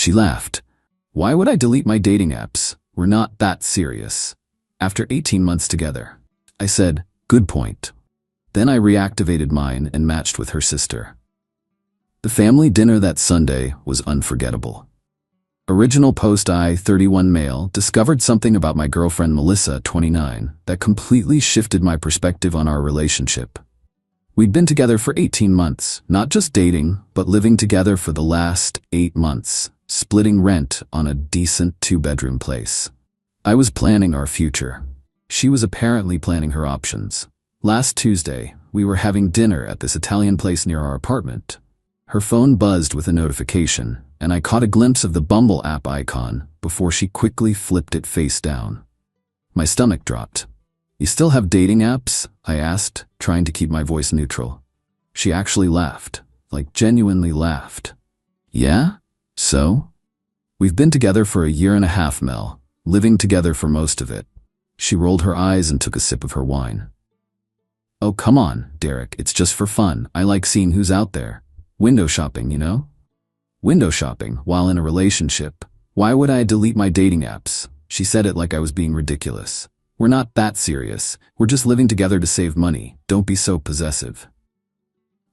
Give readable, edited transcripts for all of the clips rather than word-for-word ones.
She laughed. Why would I delete my dating apps? We're not that serious. After 18 months together. I said, good point. Then I reactivated mine and matched with her sister. The family dinner that Sunday was unforgettable. Original post: I, 31 male, discovered something about my girlfriend Melissa, 29, that completely shifted my perspective on our relationship. We'd been together for 18 months, not just dating, but living together for the last 8 months, splitting rent on a decent 2-bedroom place. I was planning our future. She was apparently planning her options. Last Tuesday, we were having dinner at this Italian place near our apartment. Her phone buzzed with a notification, and I caught a glimpse of the Bumble app icon before she quickly flipped it face down. My stomach dropped. You still have dating apps? I asked, trying to keep my voice neutral. She actually laughed, like genuinely laughed. Yeah? So? We've been together for 1.5 years, Mel, living together for most of it. She rolled her eyes and took a sip of her wine. Oh, come on, Derek, it's just for fun. I like seeing who's out there. Window shopping, you know? Window shopping while in a relationship. Why would I delete my dating apps? She said it like I was being ridiculous. We're not that serious. We're just living together to save money. Don't be so possessive.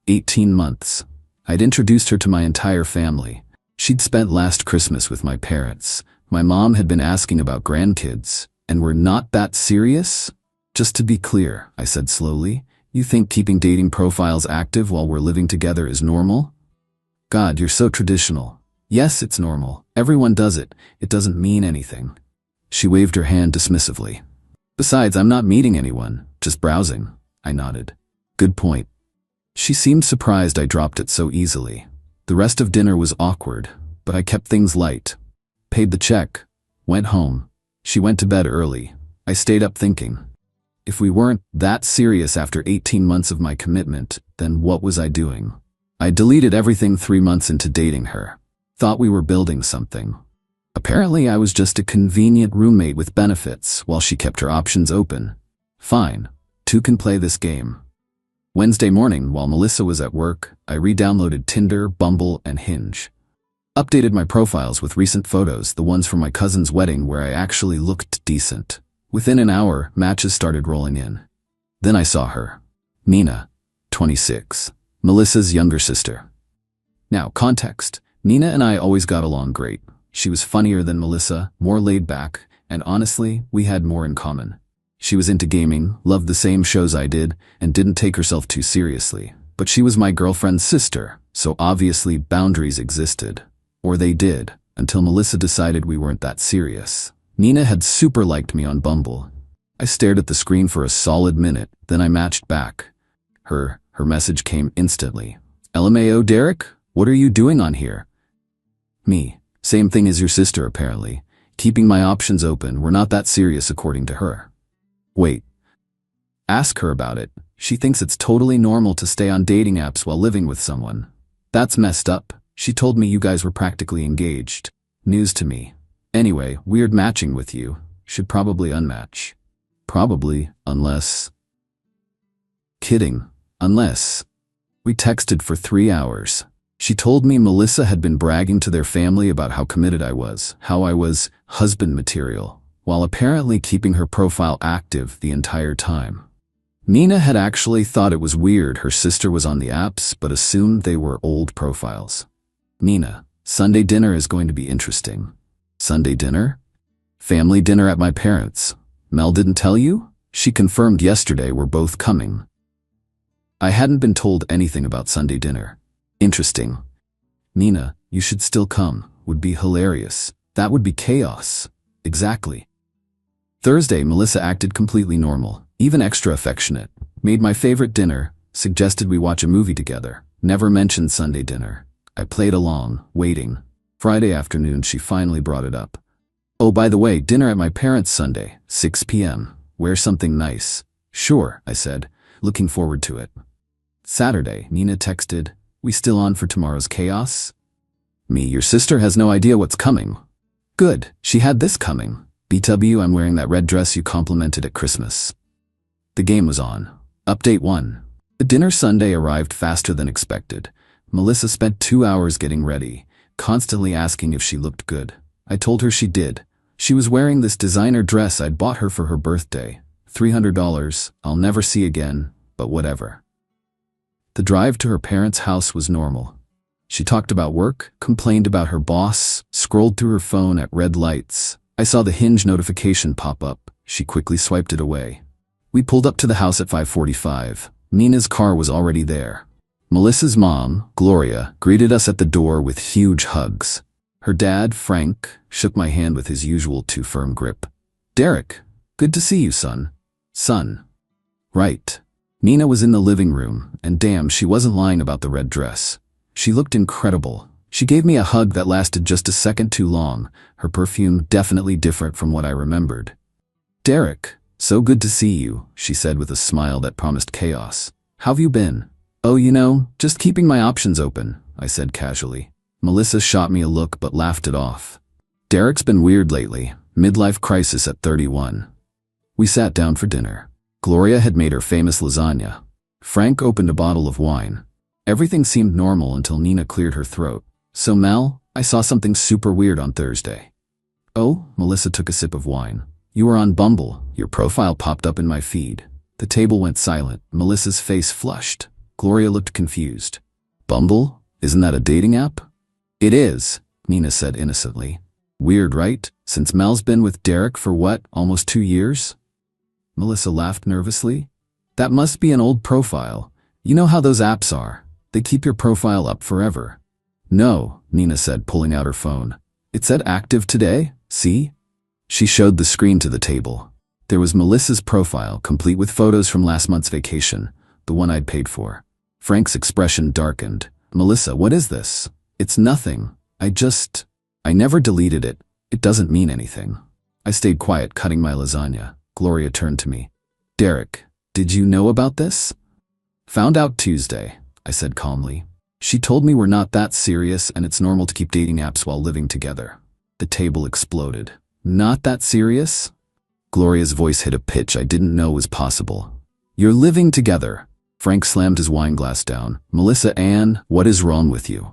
18 months. I'd introduced her to my entire family. She'd spent last Christmas with my parents. My mom had been asking about grandkids. And we're not that serious? Just to be clear, I said slowly, you think keeping dating profiles active while we're living together is normal? God, you're so traditional. Yes, it's normal. Everyone does it. It doesn't mean anything. She waved her hand dismissively. Besides, I'm not meeting anyone, just browsing. I nodded. Good point. She seemed surprised I dropped it so easily. The rest of dinner was awkward, but I kept things light. Paid the check. Went home. She went to bed early. I stayed up thinking. If we weren't that serious after 18 months of my commitment, then what was I doing? I deleted everything 3 months into dating her. Thought we were building something. Apparently I was just a convenient roommate with benefits while she kept her options open. Fine, two can play this game. Wednesday morning, while Melissa was at work, I re-downloaded Tinder, Bumble, and Hinge. Updated my profiles with recent photos, the ones from my cousin's wedding where I actually looked decent. Within an hour, matches started rolling in. Then I saw her. Nina, 26, Melissa's younger sister. Now, context. Nina and I always got along great. She was funnier than Melissa, more laid back, and honestly, we had more in common. She was into gaming, loved the same shows I did, and didn't take herself too seriously. But she was my girlfriend's sister, so obviously boundaries existed. Or they did, until Melissa decided we weren't that serious. Nina had super liked me on Bumble. I stared at the screen for a solid minute, then I matched back. Her message came instantly. LMAO, Derek? What are you doing on here? Me. Same thing as your sister, apparently. Keeping my options open, we're not that serious according to her. Wait. Ask her about it. She thinks it's totally normal to stay on dating apps while living with someone. That's messed up. She told me you guys were practically engaged. News to me. Anyway, weird matching with you. Should probably unmatch. Probably, unless... Kidding. Unless... We texted for 3 hours. She told me Melissa had been bragging to their family about how committed I was, how I was husband material, while apparently keeping her profile active the entire time. Nina had actually thought it was weird her sister was on the apps, but assumed they were old profiles. Nina, Sunday dinner is going to be interesting. Sunday dinner? Family dinner at my parents'. Mel didn't tell you? She confirmed yesterday we're both coming. I hadn't been told anything about Sunday dinner. Interesting. Nina, you should still come. Would be hilarious. That would be chaos. Exactly. Thursday, Melissa acted completely normal, even extra affectionate. Made my favorite dinner, suggested we watch a movie together. Never mentioned Sunday dinner. I played along, waiting. Friday afternoon, she finally brought it up. Oh, by the way, dinner at my parents' Sunday, 6 p.m. Wear something nice. Sure, I said, looking forward to it. Saturday, Nina texted, we still on for tomorrow's chaos? Me, your sister has no idea what's coming. Good, she had this coming. BW, I'm wearing that red dress you complimented at Christmas. The game was on. Update 1. The dinner Sunday arrived faster than expected. Melissa spent 2 hours getting ready. constantly asking if she looked good. I told her she did. She was wearing this designer dress I'd bought her for her birthday. $300, I'll never see again, but whatever. The drive to her parents' house was normal. She talked about work, complained about her boss, scrolled through her phone at red lights. I saw the Hinge notification pop up. She quickly swiped it away. We pulled up to the house at 5:45. Nina's car was already there. Melissa's mom, Gloria, greeted us at the door with huge hugs. Her dad, Frank, shook my hand with his usual too firm grip. "Derek, good to see you, son." Son. Right. Nina was in the living room, and damn, she wasn't lying about the red dress. She looked incredible. She gave me a hug that lasted just a second too long, her perfume definitely different from what I remembered. "Derek, so good to see you," she said with a smile that promised chaos. "How've you been?" "Oh, just keeping my options open," I said casually. Melissa shot me a look but laughed it off. "Derek's been weird lately, midlife crisis at 31. We sat down for dinner. Gloria had made her famous lasagna. Frank opened a bottle of wine. Everything seemed normal until Nina cleared her throat. "So Mel, I saw something super weird on Thursday." "Oh?" Melissa took a sip of wine. "You were on Bumble. Your profile popped up in my feed." The table went silent. Melissa's face flushed. Gloria looked confused. "Bumble? Isn't that a dating app?" "It is," Nina said innocently. "Weird, right? Since Mel's been with Derek for what, almost 2 years?" Melissa laughed nervously. "That must be an old profile. You know how those apps are. They keep your profile up forever." "No," Nina said, pulling out her phone. "It said active today, see?" She showed the screen to the table. There was Melissa's profile, complete with photos from last month's vacation, the one I'd paid for. Frank's expression darkened. "Melissa, what is this?" "It's nothing. I never deleted it. It doesn't mean anything." I stayed quiet, cutting my lasagna. Gloria turned to me. "Derek, did you know about this?" "Found out Tuesday," I said calmly. "She told me we're not that serious and it's normal to keep dating apps while living together." The table exploded. "Not that serious?" Gloria's voice hit a pitch I didn't know was possible. "You're living together." Frank slammed his wine glass down. "Melissa Ann, what is wrong with you?"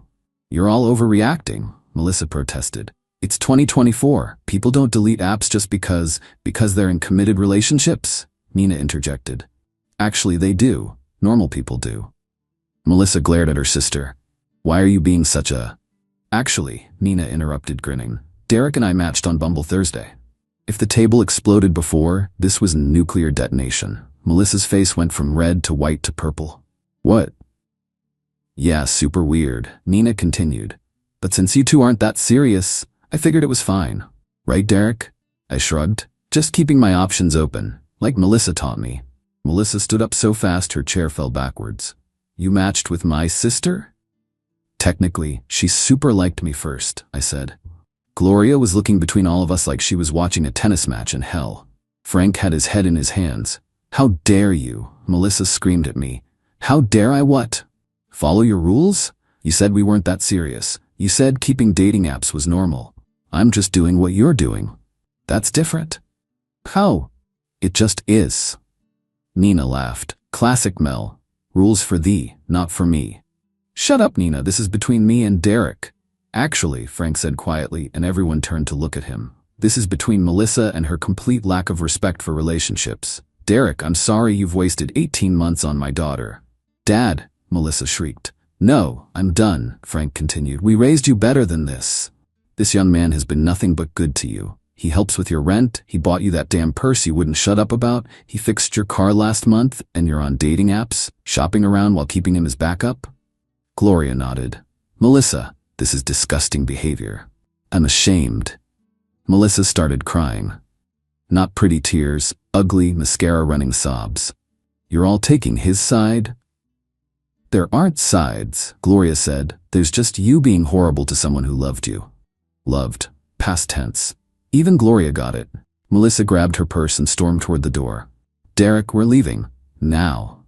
"You're all overreacting," Melissa protested. "It's 2024. People don't delete apps just because they're in committed relationships," Nina interjected. "Actually, they do. Normal people do." Melissa glared at her sister. "Why are you being such a—" "Actually," Nina interrupted, grinning. "Derek and I matched on Bumble Thursday." If the table exploded before, this was nuclear detonation. Melissa's face went from red to white to purple. "What?" "Yeah, super weird," Nina continued. "But since you two aren't that serious, I figured it was fine. Right, Derek?" I shrugged. "Just keeping my options open, like Melissa taught me." Melissa stood up so fast her chair fell backwards. "You matched with my sister?" "Technically, she super liked me first," I said. Gloria was looking between all of us like she was watching a tennis match in hell. Frank had his head in his hands. "How dare you?" Melissa screamed at me. "How dare I what? Follow your rules? You said we weren't that serious. You said keeping dating apps was normal. I'm just doing what you're doing. That's different." "How?" "It just is." Nina laughed. "Classic Mel. Rules for thee, not for me." "Shut up, Nina. This is between me and Derek." "Actually," Frank said quietly, and everyone turned to look at him. "This is between Melissa and her complete lack of respect for relationships. Derek, I'm sorry you've wasted 18 months on my daughter." "Dad," Melissa shrieked. "No, I'm done," Frank continued. "We raised you better than this. This young man has been nothing but good to you. He helps with your rent, he bought you that damn purse you wouldn't shut up about, he fixed your car last month, and you're on dating apps, shopping around while keeping him as backup?" Gloria nodded. "Melissa, this is disgusting behavior. I'm ashamed." Melissa started crying. Not pretty tears, ugly, mascara-running sobs. "You're all taking his side?" "There aren't sides," Gloria said. "There's just you being horrible to someone who loved you." Loved. Past tense. Even Gloria got it. Melissa grabbed her purse and stormed toward the door. "Derek, we're leaving. Now."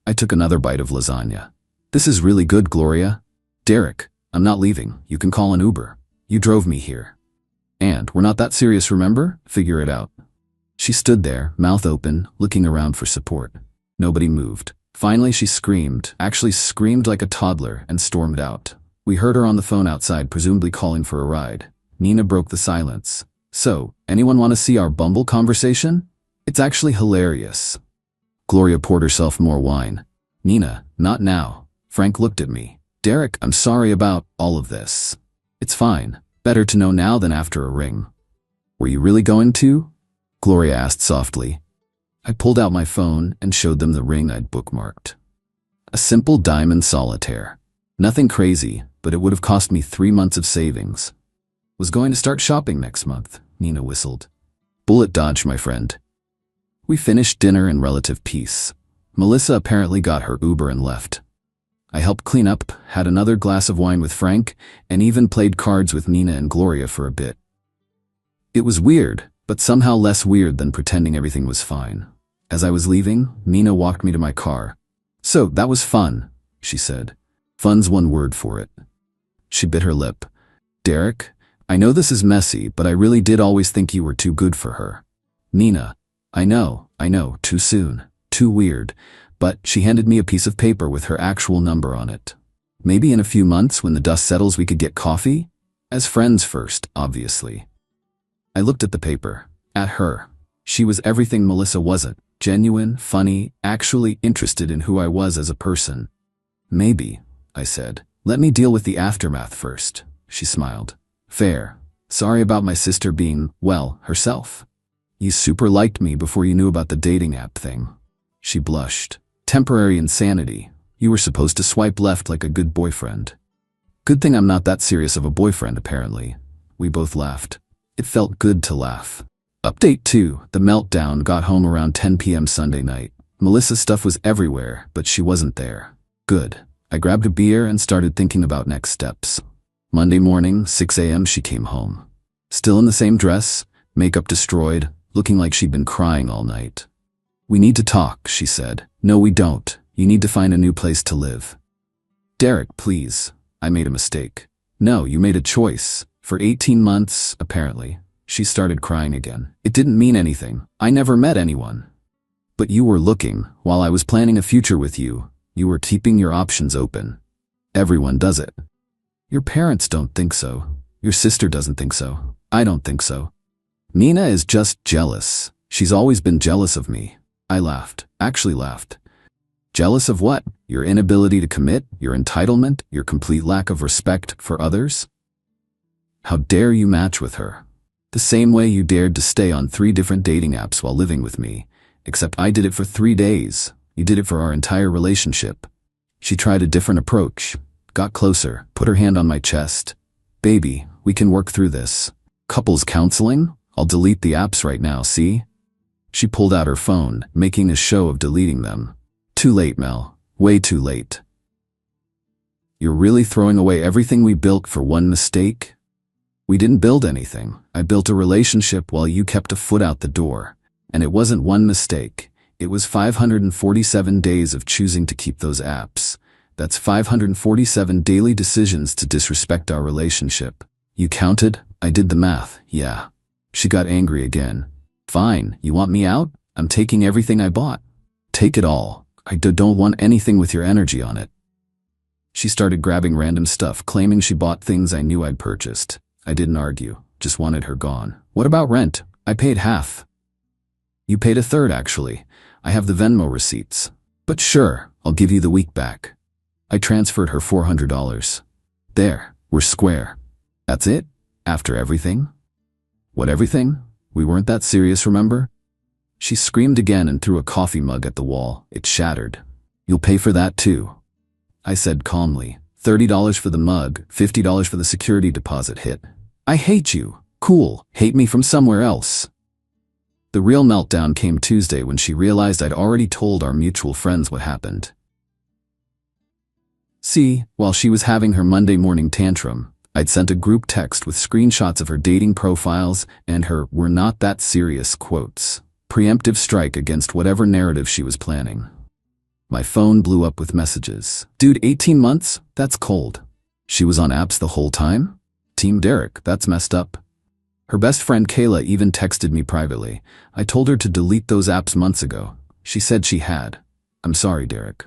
I took another bite of lasagna. "This is really good, Gloria." "Derek, I'm not leaving. You can call an Uber. You drove me here. And we're not that serious, remember? Figure it out." She stood there, mouth open, looking around for support. Nobody moved. Finally she screamed, actually screamed like a toddler, and stormed out. We heard her on the phone outside, presumably calling for a ride. Nina broke the silence. So, anyone want to see our Bumble conversation? It's actually hilarious. Gloria poured herself more wine. Nina, not now. Frank looked at me. Derek, I'm sorry about all of this. It's fine. Better to know now than after a ring. Were you really going to? Gloria asked softly. I pulled out my phone and showed them the ring I'd bookmarked. A simple diamond solitaire. Nothing crazy, but it would have cost me 3 months of savings. Was going to start shopping next month, Nina whistled. Bullet dodge, my friend. We finished dinner in relative peace. Melissa apparently got her Uber and left. I helped clean up, had another glass of wine with Frank, and even played cards with Nina and Gloria for a bit. It was weird, but somehow less weird than pretending everything was fine. As I was leaving, Nina walked me to my car. So, that was fun, she said. Fun's one word for it. She bit her lip. Derek, I know this is messy, but I really did always think you were too good for her. Nina, I know, too soon, too weird, but she handed me a piece of paper with her actual number on it. Maybe in a few months when the dust settles we could get coffee? As friends first, obviously. I looked at the paper, at her. She was everything Melissa wasn't. Genuine, funny, actually interested in who I was as a person. Maybe, I said. Let me deal with the aftermath first, she smiled. Fair. Sorry about my sister being, well, herself. You super liked me before you knew about the dating app thing. She blushed. Temporary insanity. You were supposed to swipe left like a good boyfriend. Good thing I'm not that serious of a boyfriend, apparently. We both laughed. It felt good to laugh. Update 2. The meltdown. Got home around 10 p.m. Sunday night. Melissa's stuff was everywhere, but she wasn't there. Good. I grabbed a beer and started thinking about next steps. Monday morning, 6 a.m. she came home. Still in the same dress, makeup destroyed, looking like she'd been crying all night. We need to talk, she said. No, we don't. You need to find a new place to live. Derek, please. I made a mistake. No, you made a choice. For 18 months, apparently. She started crying again. It didn't mean anything. I never met anyone. But you were looking. While I was planning a future with you, you were keeping your options open. Everyone does it. Your parents don't think so. Your sister doesn't think so. I don't think so. Nina is just jealous. She's always been jealous of me. I laughed. Actually laughed. Jealous of what? Your inability to commit? Your entitlement? Your complete lack of respect for others? How dare you match with her? The same way you dared to stay on 3 different dating apps while living with me. Except I did it for 3 days. You did it for our entire relationship. She tried a different approach. Got closer, put her hand on my chest. Baby, we can work through this. Couples counseling? I'll delete the apps right now, see? She pulled out her phone, making a show of deleting them. Too late, Mel. Way too late. You're really throwing away everything we built for one mistake? We didn't build anything. I built a relationship while you kept a foot out the door. And it wasn't one mistake. It was 547 days of choosing to keep those apps. That's 547 daily decisions to disrespect our relationship. You counted? I did the math, yeah. She got angry again. Fine, you want me out? I'm taking everything I bought. Take it all. I don't want anything with your energy on it. She started grabbing random stuff, claiming she bought things I knew I'd purchased. I didn't argue, just wanted her gone. What about rent? I paid half. You paid a third, actually. I have the Venmo receipts. But sure, I'll give you the week back. I transferred her $400. There, we're square. That's it? After everything? What everything? We weren't that serious, remember? She screamed again and threw a coffee mug at the wall. It shattered. You'll pay for that too. I said calmly. $30 for the mug, $50 for the security deposit hit. I hate you. Cool, hate me from somewhere else. The real meltdown came Tuesday when she realized I'd already told our mutual friends what happened. See, while she was having her Monday morning tantrum, I'd sent a group text with screenshots of her dating profiles and her "we're not that serious" quotes. Preemptive strike against whatever narrative she was planning. My phone blew up with messages. Dude, 18 months? That's cold. She was on apps the whole time? Team Derek, that's messed up. Her best friend Kayla even texted me privately. I told her to delete those apps months ago. She said she had. I'm sorry, Derek.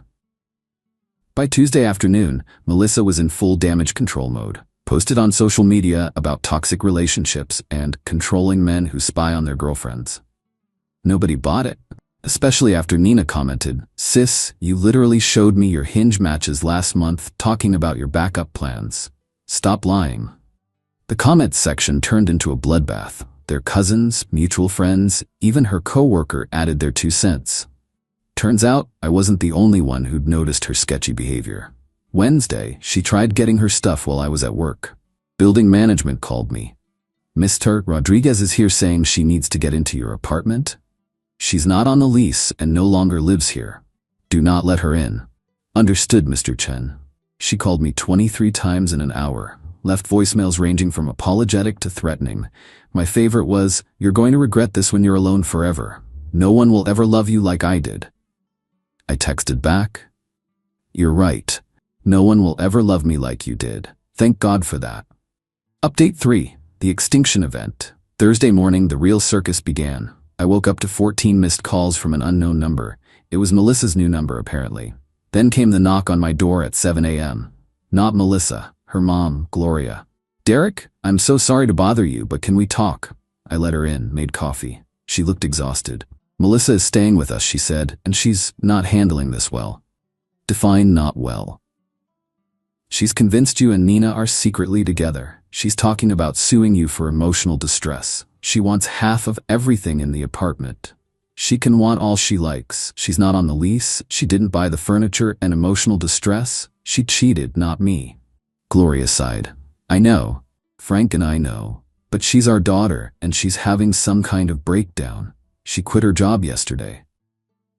By Tuesday afternoon, Melissa was in full damage control mode. Posted on social media about toxic relationships and controlling men who spy on their girlfriends. Nobody bought it, especially after Nina commented, "Sis, you literally showed me your Hinge matches last month talking about your backup plans. Stop lying." The comments section turned into a bloodbath. Their cousins, mutual friends, even her coworker added their 2 cents. Turns out, I wasn't the only one who'd noticed her sketchy behavior. Wednesday, she tried getting her stuff while I was at work. Building management called me. "Mr. Rodriguez is here saying she needs to get into your apartment. She's not on the lease and no longer lives here. Do not let her in." "Understood, Mr. Chen." She called me 23 times in an hour, left voicemails ranging from apologetic to threatening. My favorite was, "You're going to regret this when you're alone forever. No one will ever love you like I did." I texted back, "You're right. No one will ever love me like you did. Thank God for that." Update 3. The Extinction Event. Thursday morning, the real circus began. I woke up to 14 missed calls from an unknown number. It was Melissa's new number, apparently. Then came the knock on my door at 7 a.m. Not Melissa, her mom, Gloria. "Derek, I'm so sorry to bother you, but can we talk?" I let her in, made coffee. She looked exhausted. "Melissa is staying with us," she said, "and she's not handling this well." Define not well. "She's convinced you and Nina are secretly together. She's talking about suing you for emotional distress. She wants half of everything in the apartment. She can want all she likes. She's not on the lease. She didn't buy the furniture and emotional distress. She cheated, not me." Gloria sighed. "I know. Frank and I know. But she's our daughter, and she's having some kind of breakdown. She quit her job yesterday."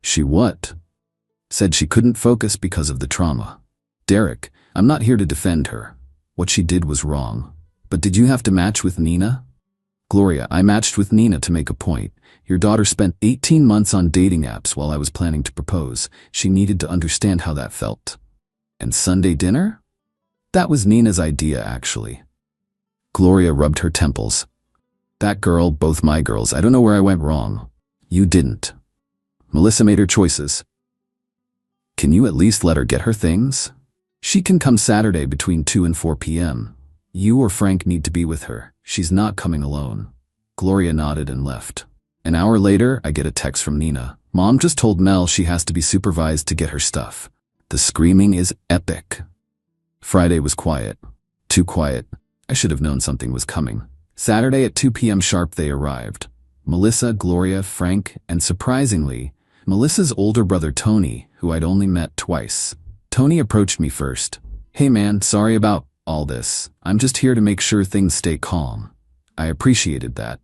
"She what?" "Said she couldn't focus because of the trauma." "Derek, I'm not here to defend her. What she did was wrong. But did you have to match with Nina?" "Gloria, I matched with Nina to make a point. Your daughter spent 18 months on dating apps while I was planning to propose. She needed to understand how that felt." "And Sunday dinner?" "That was Nina's idea, actually." Gloria rubbed her temples. "That girl, both my girls, I don't know where I went wrong." "You didn't. Melissa made her choices. Can you at least let her get her things? She can come Saturday between 2 and 4 p.m. You or Frank need to be with her. She's not coming alone." Gloria nodded and left. An hour later, I get a text from Nina. "Mom just told Mel she has to be supervised to get her stuff. The screaming is epic." Friday was quiet. Too quiet. I should have known something was coming. Saturday at 2 p.m. sharp they arrived. Melissa, Gloria, Frank, and surprisingly, Melissa's older brother Tony, who I'd only met twice. Tony approached me first. "Hey man, sorry about all this. I'm just here to make sure things stay calm." I appreciated that.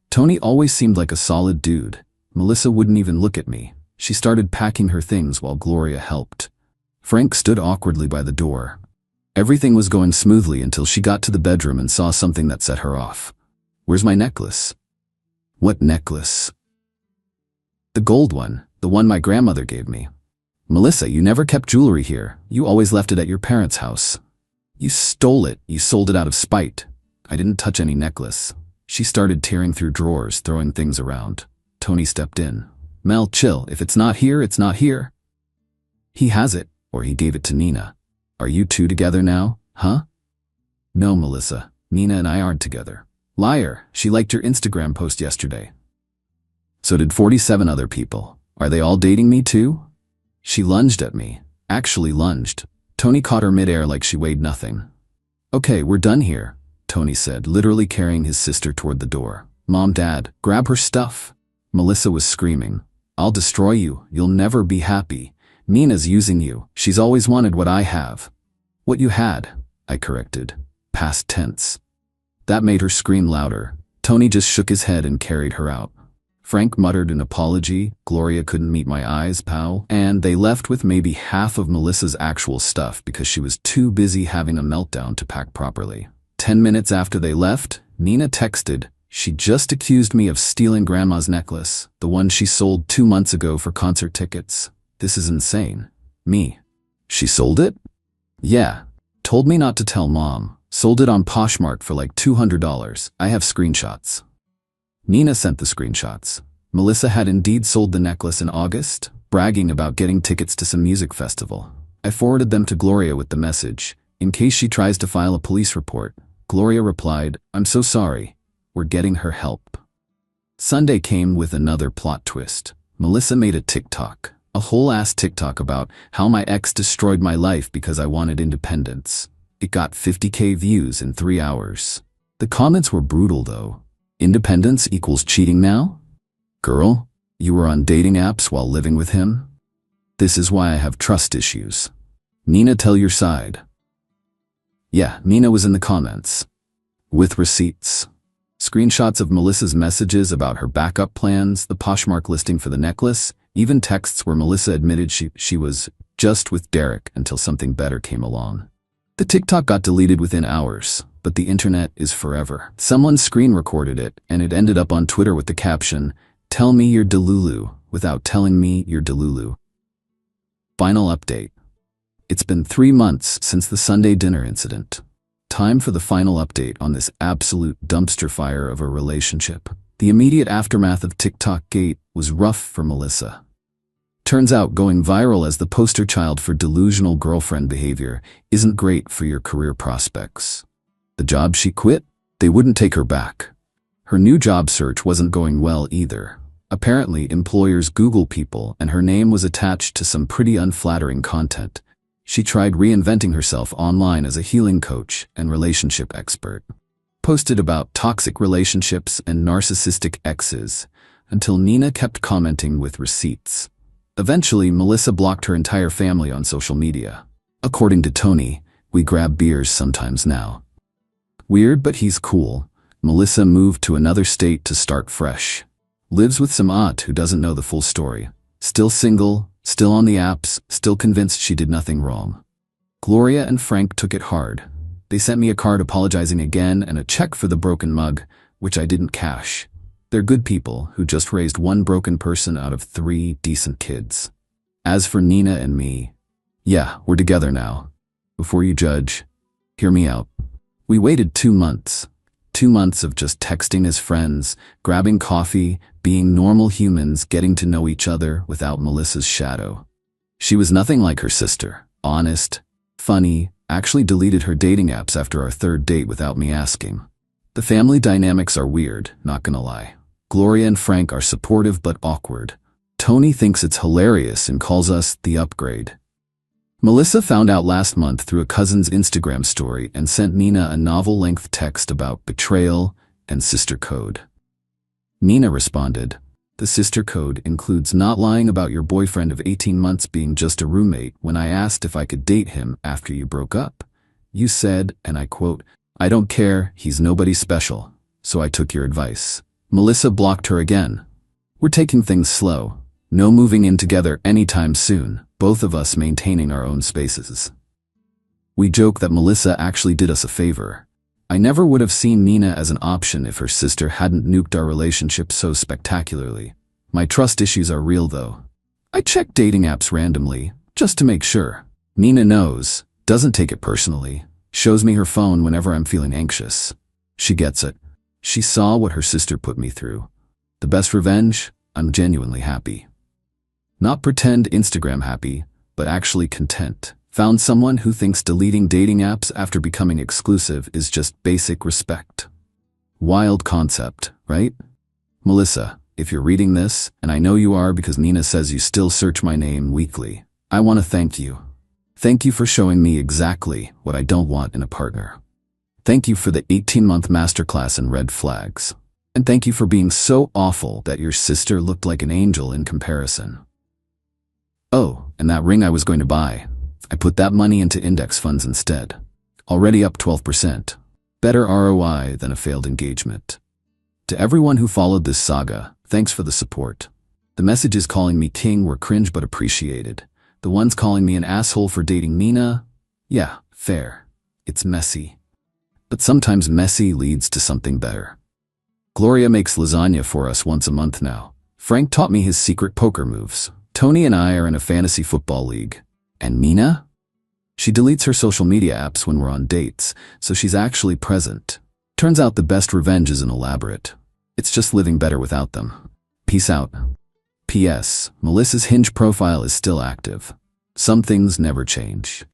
Tony always seemed like a solid dude. Melissa wouldn't even look at me. She started packing her things while Gloria helped. Frank stood awkwardly by the door. Everything was going smoothly until she got to the bedroom and saw something that set her off. "Where's my necklace?" "What necklace?" "The gold one, the one my grandmother gave me." "Melissa, you never kept jewelry here. You always left it at your parents' house." "You stole it. You sold it out of spite." "I didn't touch any necklace." She started tearing through drawers, throwing things around. Tony stepped in. "Mel, chill. If it's not here, it's not here." "He has it, or he gave it to Nina." "Are you two together now, huh?" "No, Melissa. Nina and I aren't together." "Liar. She liked your Instagram post yesterday." "So did 47 other people. Are they all dating me too?" She lunged at me. Actually lunged. Tony caught her midair like she weighed nothing. "Okay, we're done here," Tony said, literally carrying his sister toward the door. "Mom, Dad, grab her stuff." Melissa was screaming. "I'll destroy you. You'll never be happy. Nina's using you. She's always wanted what I have." "What you had," I corrected. Past tense. That made her scream louder. Tony just shook his head and carried her out. Frank muttered an apology, Gloria couldn't meet my eyes, pal, and they left with maybe half of Melissa's actual stuff because she was too busy having a meltdown to pack properly. 10 minutes after they left, Nina texted, "She just accused me of stealing Grandma's necklace, the one she sold 2 months ago for concert tickets. This is insane." Me. "She sold it?" "Yeah. Told me not to tell Mom. Sold it on Poshmark for like $200. I have screenshots." Nina sent the screenshots. Melissa had indeed sold the necklace in August, bragging about getting tickets to some music festival. I forwarded them to Gloria with the message, in case she tries to file a police report. Gloria replied, "I'm so sorry. We're getting her help." Sunday came with another plot twist. Melissa made a TikTok, a whole-ass TikTok about how my ex destroyed my life because I wanted independence. It got 50K views in 3 hours. The comments were brutal though. Independence equals cheating now? Girl, you were on dating apps while living with him? This is why I have trust issues. Nina, tell your side. Yeah, Nina was in the comments. With receipts. Screenshots of Melissa's messages about her backup plans, the Poshmark listing for the necklace, even texts where Melissa admitted she was just with Derek until something better came along. The TikTok got deleted within hours, but the internet is forever. Someone screen recorded it, and it ended up on Twitter with the caption, "Tell me you're Delulu without telling me you're Delulu." Final update. It's been 3 months since the Sunday dinner incident. Time for the final update on this absolute dumpster fire of a relationship. The immediate aftermath of TikTok Gate was rough for Melissa. Turns out going viral as the poster child for delusional girlfriend behavior isn't great for your career prospects. The job she quit? They wouldn't take her back. Her new job search wasn't going well either. Apparently, employers Google people and her name was attached to some pretty unflattering content. She tried reinventing herself online as a healing coach and relationship expert. Posted about toxic relationships and narcissistic exes, until Nina kept commenting with receipts. Eventually, Melissa blocked her entire family on social media. According to Tony, "We grab beers sometimes now." Weird, but he's cool. Melissa moved to another state to start fresh. Lives with some aunt who doesn't know the full story. Still single, still on the apps, still convinced she did nothing wrong. Gloria and Frank took it hard. They sent me a card apologizing again and a check for the broken mug, which I didn't cash. They're good people who just raised one broken person out of 3 decent kids. As for Nina and me, yeah, we're together now. Before you judge, hear me out. We waited 2 months. 2 months of just texting as friends, grabbing coffee, being normal humans, getting to know each other without Melissa's shadow. She was nothing like her sister. Honest, funny, actually deleted her dating apps after our 3rd date without me asking. The family dynamics are weird, not gonna lie. Gloria and Frank are supportive but awkward. Tony thinks it's hilarious and calls us the upgrade. Melissa found out last month through a cousin's Instagram story and sent Nina a novel-length text about betrayal and sister code. Nina responded, "The sister code includes not lying about your boyfriend of 18 months being just a roommate when I asked if I could date him after you broke up. You said, and I quote, 'I don't care, he's nobody special, so I took your advice.'" Melissa blocked her again. "We're taking things slow. No moving in together anytime soon, both of us maintaining our own spaces." We joke that Melissa actually did us a favor. I never would have seen Nina as an option if her sister hadn't nuked our relationship so spectacularly. My trust issues are real though. I check dating apps randomly, just to make sure. Nina knows, doesn't take it personally, shows me her phone whenever I'm feeling anxious. She gets it. She saw what her sister put me through. The best revenge? I'm genuinely happy. Not pretend Instagram happy, but actually content. Found someone who thinks deleting dating apps after becoming exclusive is just basic respect. Wild concept, right? Melissa, if you're reading this, and I know you are because Nina says you still search my name weekly, I want to thank you. Thank you for showing me exactly what I don't want in a partner. Thank you for the 18-month masterclass in red flags. And thank you for being so awful that your sister looked like an angel in comparison. Oh, and that ring I was going to buy. I put that money into index funds instead. Already up 12%. Better ROI than a failed engagement. To everyone who followed this saga, thanks for the support. The messages calling me king were cringe but appreciated. The ones calling me an asshole for dating Nina? Yeah, fair. It's messy. But sometimes messy leads to something better. Gloria makes lasagna for us once a month now. Frank taught me his secret poker moves. Tony and I are in a fantasy football league. And Nina? She deletes her social media apps when we're on dates, so she's actually present. Turns out the best revenge isn't elaborate. It's just living better without them. Peace out. P.S. Melissa's Hinge profile is still active. Some things never change.